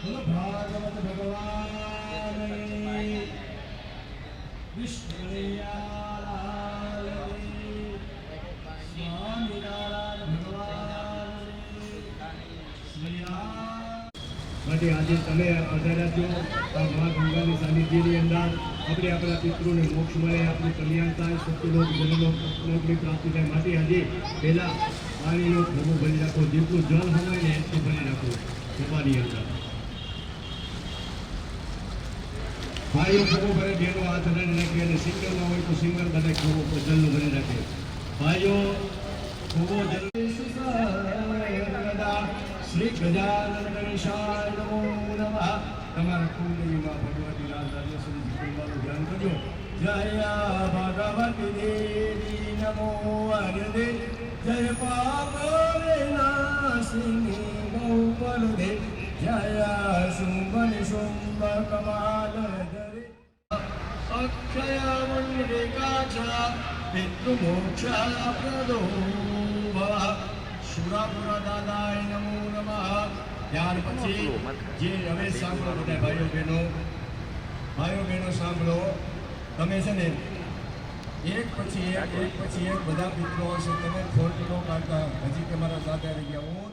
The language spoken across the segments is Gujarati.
ભાગવત ભગવાન માટે આજે તમે પધાર્યા છો આ મા ગંગાની સાનિધ્યની અંદર આપણે આપણા પિતૃને મોક્ષ મળે, આપણું કલ્યાણ થાય, સત્યલોક જનલોકની પ્રાપ્તિ થાય. માટે આજે પહેલા પાણીનો ભોગો ભરી રાખો, જેટલું જળ હોય ને એટલું ભરી રાખો સભાની અંદર. ભાઈઓ ભોગો ભરે, બહેનો હાથ હલાવી રાખે, અને સિંગલ ના હોય તો સિંગલ બધા ભોગો જલનો ભરી રાખે. ભાઈઓ ભોગો જલ શ્રી ગજાનન ગણેશાય નમો નમઃ. તમારા કુંડલીમાં ભગવતી રાજરાજેશ્વરી કુંડલાનું ધ્યાન કરજો. જય ભગવતી દેવી નમો હરદે, જય પાપ વિનાશિની ગૌપલદે, જય શુંભન શુંભ કમાલ ધરે, અક્ષય મંડિકા પિતૃમોક્ષ પ્રદો ભવ. સુરાપુરા દાદાય નમો નમઃ. ત્યાર પછી જે હવે સાંભળો બધા ભાઈઓ બહેનો સાંભળો. તમે છે ને એક પછી એક બધા પિતૃઓ હશે, તમે ફોટો કાઢતા હજી તમારા સાથે રહી ગયા. હું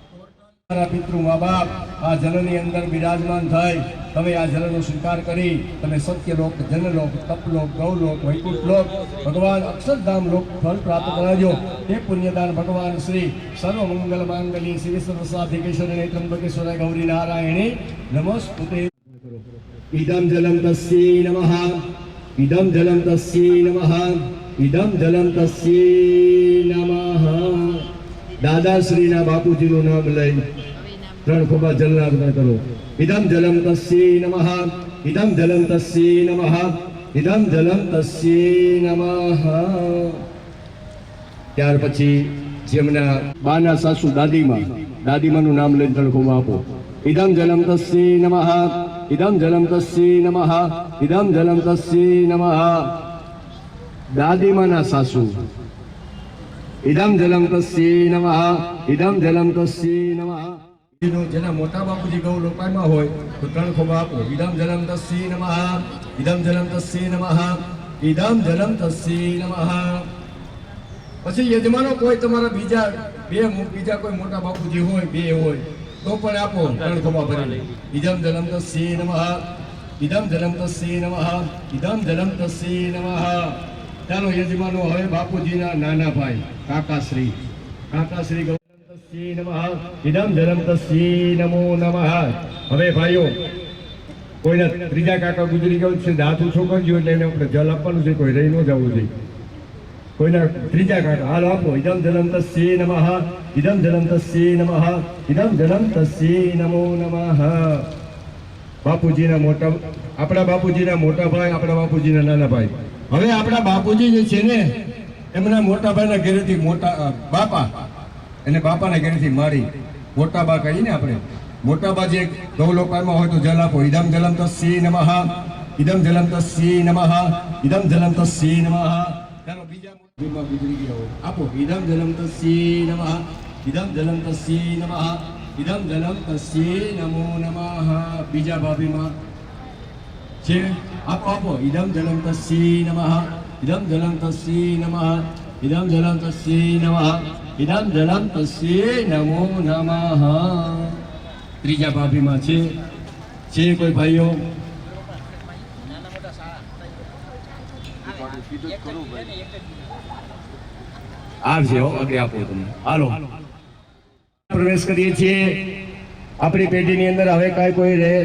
તમારા પિતૃ મા બાપ આ જલની અંદર બિરાજમાન થઈ, તમે આ જલનો સ્વીકાર કરી તમે સત્યલોક, જનલોક, તપલોક, ગૌલોક, વૈકુંઠ લોક, ભગવાન અક્ષરધામ લોક ફળ પ્રાપ્ત કરાજો. તે પુણ્યદાન ભગવાન શ્રી સર્વ મંગલ માંગલી શ્રી સર્વસાધિકેશ્વરી ત્રંબકેશ્વરાય ગૌરી નારાયણી નમસ્તુતે. ઇદમ જલમ તસ્યૈ નમઃ, ઇદમ જલમ તસ્યૈ નમઃ, ઇદમ જલમ તસ્યૈ નમઃ. દાદાશ્રીના બાપુજીનું નામ લઈ 3 ખોબા જલના અર્પણ કરો. ઇદમ જલમ તસ્યૈ નમઃ, ઇદમ જલમ તસ્યૈ નમઃ, ઇદમ જલમ તસ્યૈ નમઃ. ત્યાર પછી જેમના બાના સાસુ દાદીમાનું નામ લઈને 3 ખોબા આપો. ઇદમ જલમ તસ્યૈ નમઃ, ઇદમ જલમ તસ્યૈ નમઃ, ઇદમ જલમ તસ્યૈ નમઃ. દાદીમાના સાસુ ઇદમ જલમ તસ્યૈ નમઃ, ઇદમ જલમ તસ્યૈ નમઃ. જેના મોટા બાપુજી ગૌ લોકાયમાં હોય તો 3 ખોબા આપો. ઇદમ જલમ તસ્યૈ નમઃ, ઇદમ જલમ તસ્યૈ નમઃ, ઇદમ જલમ તસ્યૈ નમઃ. પછી યજમાનો કોઈ તમારા બીજા કોઈ મોટા બાપુજી હોય, 2 હોય તો પણ આપો 3 ખોબા ભરી. ઇદમ જલમ તસ્યૈ નમઃ, ઇદમ જલમ તસ્યૈ નમઃ, ઇદમ જલમ તસ્યૈ નમઃ. ચાલો યજમાનો હવે બાપુજીના નાના ભાઈ કાકાશ્રી ગૌરમ તસ્યૈ નમઃ, ઇદમ જલમ તસ્યૈ નમો નમઃ. હવે ભાઈઓ કોઈના ત્રીજા કાકા ગુજરી ગયું છે, હાથ ઊંચો કરજો એટલે એને આપણે જલ આપવાનું છે, કોઈ રહી ન જવું જોઈએ. કોઈના ત્રીજા કાકા હાલ આપો. ઇદમ જલમ તસ્યૈ નમઃ, ઇદમ જલમ તસ્યૈ નમઃ, ઇદમ જલમ તસ્યૈ નમો નમઃ. બાપુજીના મોટા, આપણા બાપુજીના મોટા ભાઈ, આપણા બાપુજીના નાના ભાઈ. હવે આપણા બાપુજી જે છે ને એમના મોટા ભાઈના ઘરેથી મોટા બાપા, અને બાપાના ઘરેથી મારી મોટા બા કહીએ ને આપણે. મોટા બા જે ગૌલોકાયમાં હોય તો જલ આપો. ઇદમ જલમ તસ્યૈ નમઃ, ઇદમ જલમ તસ્યૈ નમઃ, ઇદમ જલમ તસ્યૈ નમઃ. ચાલો બીજા ગુજરી ગયા હોય આપો. ઇદમ જલમ તસ્યૈ નમઃ, ઇદમ જલમ તસ્યૈ નમઃ, ઇદમ જલમ તસ્યૈ નમો નમઃ. બીજા ભાભીમાં છે આપો. ઇદમ જલમ તસ્યૈ નમઃ, ઇદમ જલમ તસ્યૈ નમઃ, ઇદમ જલમ તસ્યૈ નમઃ, ઇદમ જલમ તસ્યૈ નમો નમઃ. ત્રીજા ભાભીમાં છે કોઈ ભાઈઓ? આવશે આગળ આપો તમે. હાલો પ્રવેશ કરીએ છીએ આપણી પેઢીની અંદર. હવે કાંઈ કોઈ રહે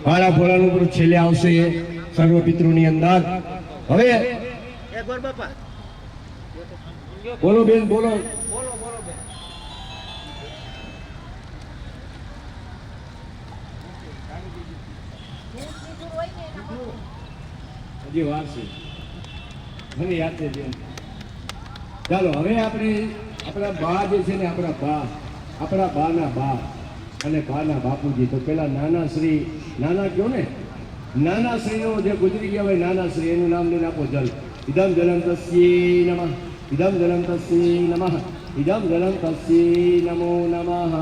ભાડા ફોડાનું પણ છેલ્લે આવશે સર્વ પિતૃની અંદર. હવે બોલો બેન, બોલો. હજી વાર છે, મને યાદ છે બેન. ચાલો હવે આપણે આપણા બા જે છે ને, આપણા બાના બા અને બાના બાપુજી, તો પેલા નાના કયો ને, નાના શ્રીનો જે ગુજરી ગયા હોય નાના શ્રી, એનું નામ લઈને આપો જલ. ઇદમ જલમ તસ્યૈ નમઃ, ઇદમ જલમ તસ્યૈ નમઃ, ઇદમ જલમ તસ્યૈ નમો નમઃ.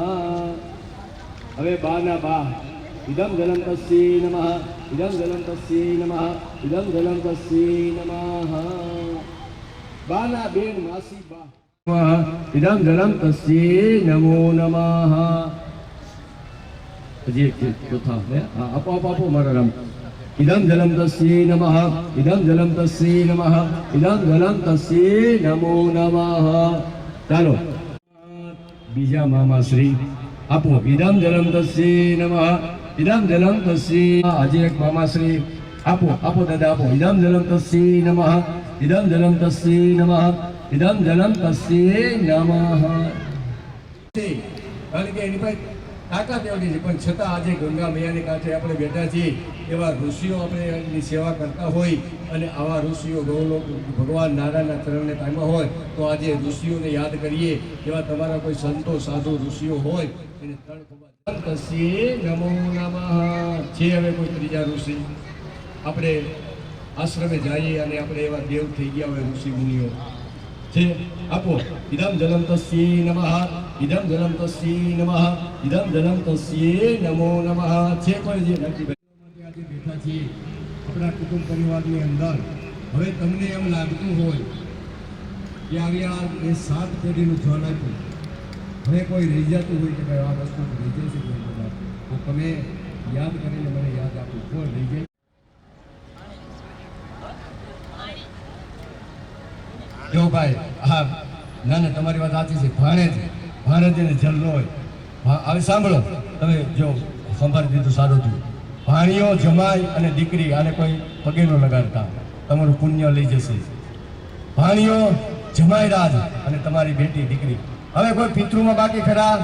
હવે બાના બા इदं जलं तस्यै नमः इदं जलं तस्यै नमः इदं जलं तस्यै नमः बाला बेन मासी बा इदं जलं तस्यै नमो नमः जी तो था आपो आपो आपो मारा राम इदं जलं तस्यै नमः इदं जलं तस्यै नमः इदं जलं तस्यै नमो नमः ચાલો બીજા મામાશ્રી આપો ઇદમ જલમ તસ્यै નમઃ ઇદમ જલમ તસ્यै આજે એક મામાશ્રી આપો આપો દાદા આપો ઇદમ જલમ તસ્यै નમઃ ઇદમ જલમ તસ્यै નમઃ ઇદમ જલમ તસ્यै નમઃ કારણ કે એની પાસે તાકાત એવડી છે પણ છતાં આજે ગંગા મૈયાની કાંઠે આપણે બેઠા છીએ એવા ઋષિઓ આપણે એની સેવા કરતા હોય અને આવા ઋષિઓ ગૌલોક ભગવાન નારાયણના ચરણને પામ્યા હોય તો આજે ઋષિઓને યાદ કરીએ એવા તમારા કોઈ સંતો સાધુ ઋષિઓ હોય એને ત્રણ ખોબા તસ્यै નમો નમઃ છે હવે કોઈ ત્રીજા ઋષિ આપણે આશ્રમે જઈએ અને આપણે એવા દેવ થઈ ગયા હોય ઋષિ મુનિઓ છે આપો ઇદમ જલમ તસ્यै નમઃ ઇદમ જલમ તસ્यै નમઃ ઇદમ જલમ તસ્यै નમો નમઃ છે કોઈ જે નથી આજે બેઠા છીએ આપણા કુટુંબ પરિવારની અંદર હવે તમને એમ લાગતું હોય કે આવ્યા એ 7 પેઢીનું ધન આપ્યું હવે કોઈ રહી જતું હોય કે ભાઈ આ વસ્તુ રહી જશે તો તમે યાદ કરીને મને યાદ આપો કોણ રહી જાય જો ભાઈ હા ના ના તમારી વાત સાચી છે ભાણેજને જલ ન હોય હવે સાંભળો તમે જો સંભાળી દીધું સારું થયું ભાણીઓ જમાઈ અને દીકરી આને કોઈ પગે ન લગાડતા તમારું પુણ્ય લઈ જશે ભાણીઓ જમાઈ રાજ અને તમારી બેટી દીકરી હવે કોઈ પિતૃમાં બાકી ખરા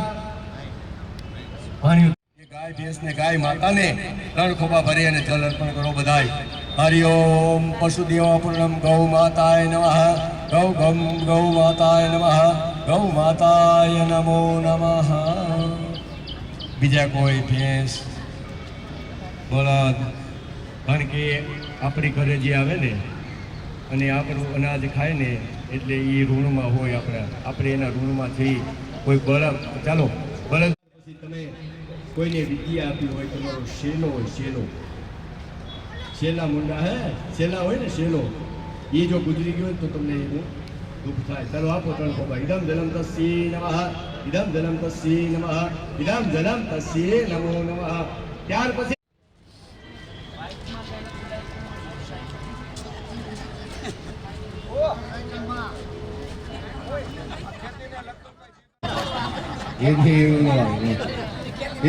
ભાણીઓ ગાય ભેંસને ગાય માતાને 3 ખોબા ભરી અને જલ અર્પણ કરો બધાય હરિ ઓમ પશુદેવા પૂર્ણમ ગૌ માતાય નમઃ ગૌ ગમ ગૌ માતાય નમઃ ગૌ માતાય નમો નમઃ બીજા કોઈ ભેંસ બળદ કારણ કે આપણી ઘરે જે આવે ને અને આપણું અનાજ ખાય ને એટલે એ ઋણમાં હોય આપણે એના ઋણમાંથી કોઈ બળદ ચાલો બળદ પછી તમે કોઈને વિદ્યા આપી હોય તમારો શેલો હોય શેલા મુંડા શેલા હોય ને શેલો એ જો ગુજરી ગયો તો તમને એનું દુઃખ થાય ચાલો આપો 3 ખોબા ઇદમ જલમ તસ્यै નમઃ ઇદમ જલમ તસ્यै નમઃ ઇદમ જલમ તસ્यै નમો નમઃ ત્યાર પછી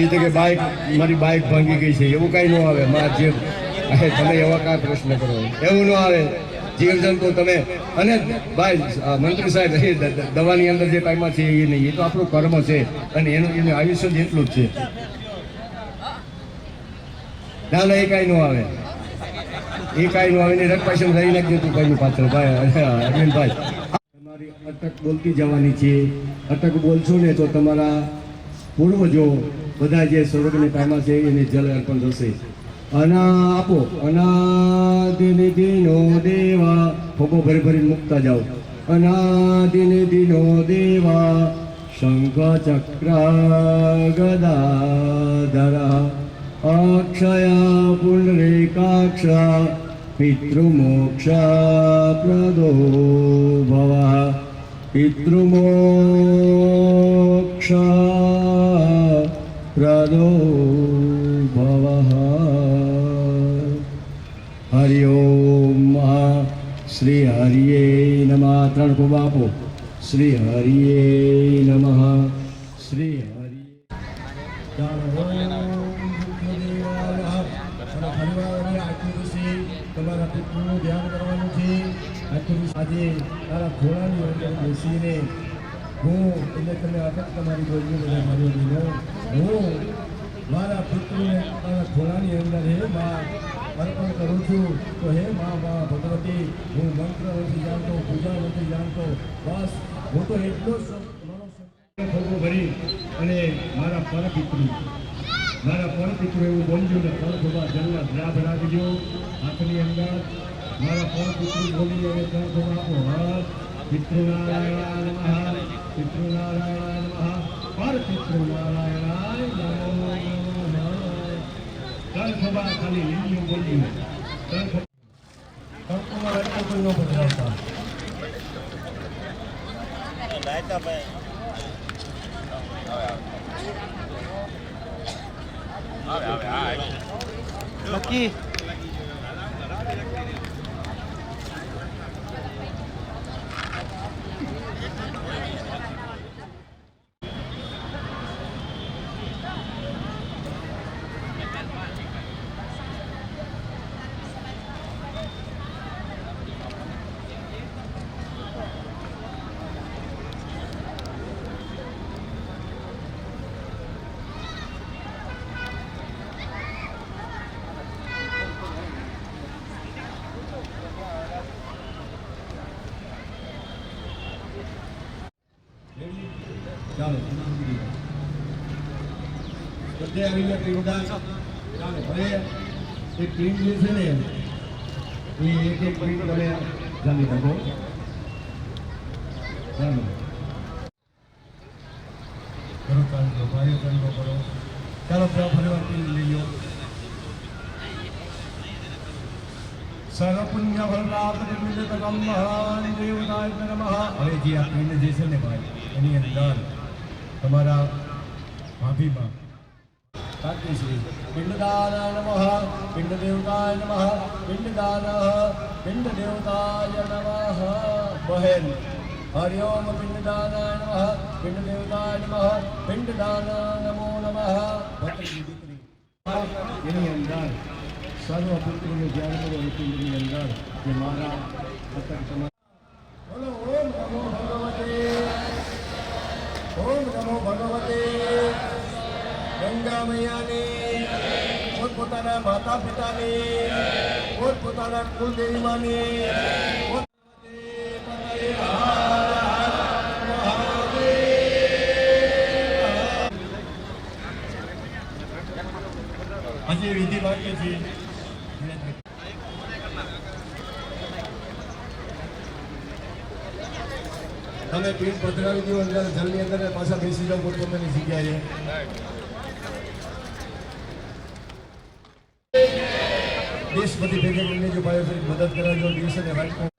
એ તો કે બાઇક મારી બાઇક ભાંગી ગઈ છે એવું કઈ ન આવે મારા જીવ તમે એવા કાંઈ પ્રશ્ન કરો એવું ન આવે જીવજંતુ તમે અને ભાઈ મંત્રી સાહેબ એ દવાની અંદર જે ટાઈમમાં છે એ નહીં એ તો આપણું કર્મ છે અને એનું આયુષ્ય જ એટલું જ છે ના ના એ કાંઈ ન આવે એ કાંઈ ન આવે ને રક પાછળ રહી નાખજો તું કઈ પાછળ ભાઈ અરવિંદભાઈ તમારી અટક બોલતી જવાની છે અટક બોલશો ને તો તમારા પૂર્વજો બધા જે સ્વર્ગને પામ્યા છે એને જલ અર્પણ થશે આપો અનાદિનિધિનો દેવા ખોબો ભરી ભરી મૂકતા જાઓ અનાદિનિધિનો દેવા શંખ ચક્ર ગદાધર અક્ષય પુંડરીકાક્ષ પિતૃમોક્ષ પ્રદો ભવ પિતૃમોક્ષ પ્રદો ભવ હરિ ઓમ શ્રી હરિયે નમઃ 3 ખોબા આપો શ્રી હરિયે નમઃ શ્રી હરિ તમારા પિતૃનું ધ્યાન કરવાનું છે આજે તારા ઘોડાની અંદર બેસીને હું એટલે તમે અટક તમારી બોલવું બધા મારી દીધો હું મારા પિતૃને તારા ઘોડાની અંદર હે માં અર્પણ કરું છું તો હે મા ભગવતી હું મંત્ર નથી જાણતો પૂજા નથી જાણતો બસ હું તો એટલો જ મારો ભરી અને મારા પરપિતૃ એવું બોલજો ને પરભવા જલના ધ્રા ભરાવજો હાથની અંદર મારા પરપિતૃ બોલી અને પરભવા આપો હાથ પિતૃનારાયણ નમઃ પિતૃનારાયણ નમઃ પરપિતૃનારાયણાય નમો નમઃ ત્રણ ખભા ખાલી લીલીઓ બોલી ત્રણ ખભા રાખ્યો કોઈ ન પધરાવતા નક્કી ચાલો બધે આવીને પીવડા ચાલો ભલે એક ટીમ જે છે ને એ એક એક ટીમ તમે જાણી શકો ચાલો કરો ચાલો ભાઈઓ ચાલો કરો ચાલો ફરીવાર ટીમ લઈ લો સર્વપુણ્ય ફલપ્રાપ્તિર્મિલિતકમ મહાન દેવતાય નમઃ હવે જે આ પિંડ જે છે ને ભાઈ એની અંદર તમારા ભાભીમાં સાચી શ્રી પિંડદાનાય નમઃ પિંડ દેવતાય નમઃ પિંડદાન પિંડ દેવતાય નમઃ બહેન હરિ ઓમ પિંડદાનાય નમઃ પિંડ દેવતાય નમઃ પિંડદાન નમો નમઃ ભત્રીજી દીકરી એની અંદર સર્વ પુત્રોને ધ્યાન કરો એ પિંડની અંદર જે મારા બોલો ઓમ નમો ભગવતે ઓમ નમો ભગવતે ગંગા મૈયાની પોતપોતાના માતા પિતાની પોતપોતાના કુલદેવીમાની હજી વિધિ બાકી છે તમે પીઠ પધરાવી દો અંદર જલની અંદર પાછા બેસી જાઓ પોતપોતાની જગ્યાએ દેશ બધી ભેગા મળીને જો ભાઈઓ મદદ કરાવજો દેશ અને રાષ્ટ્ર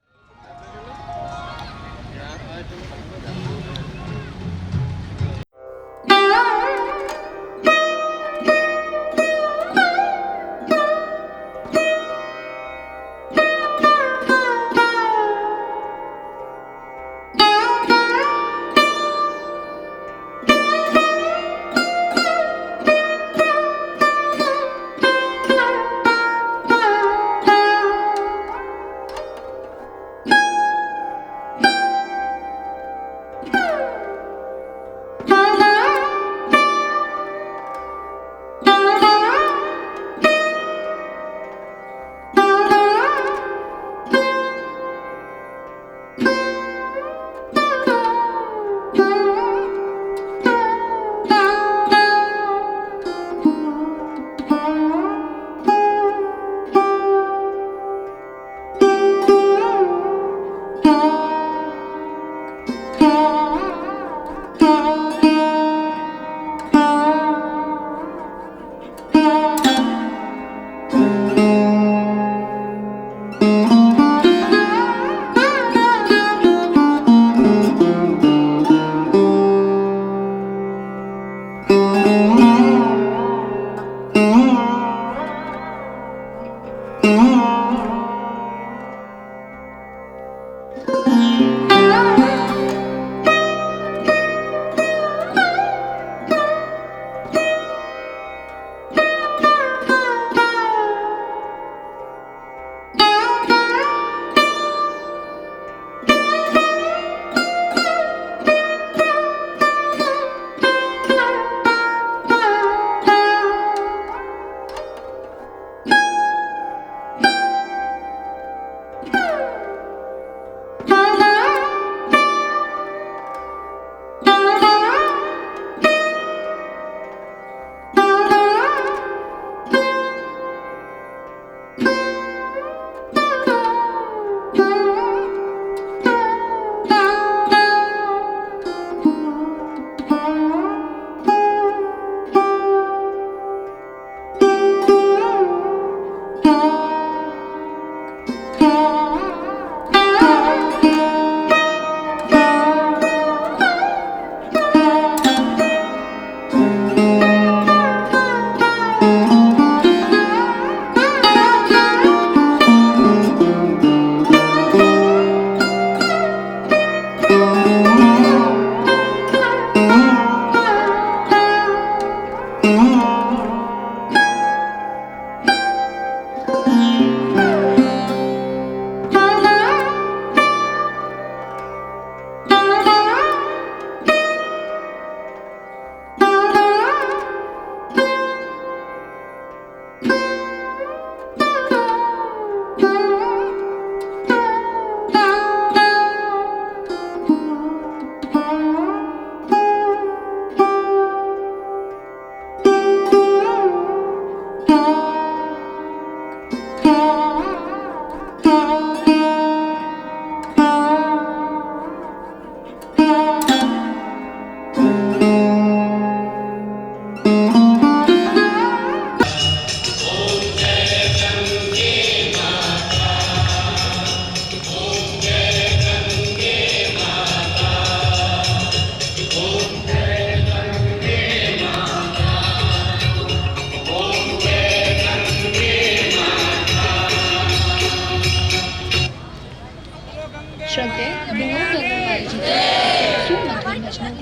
માટે બહુ ગગનબાઈ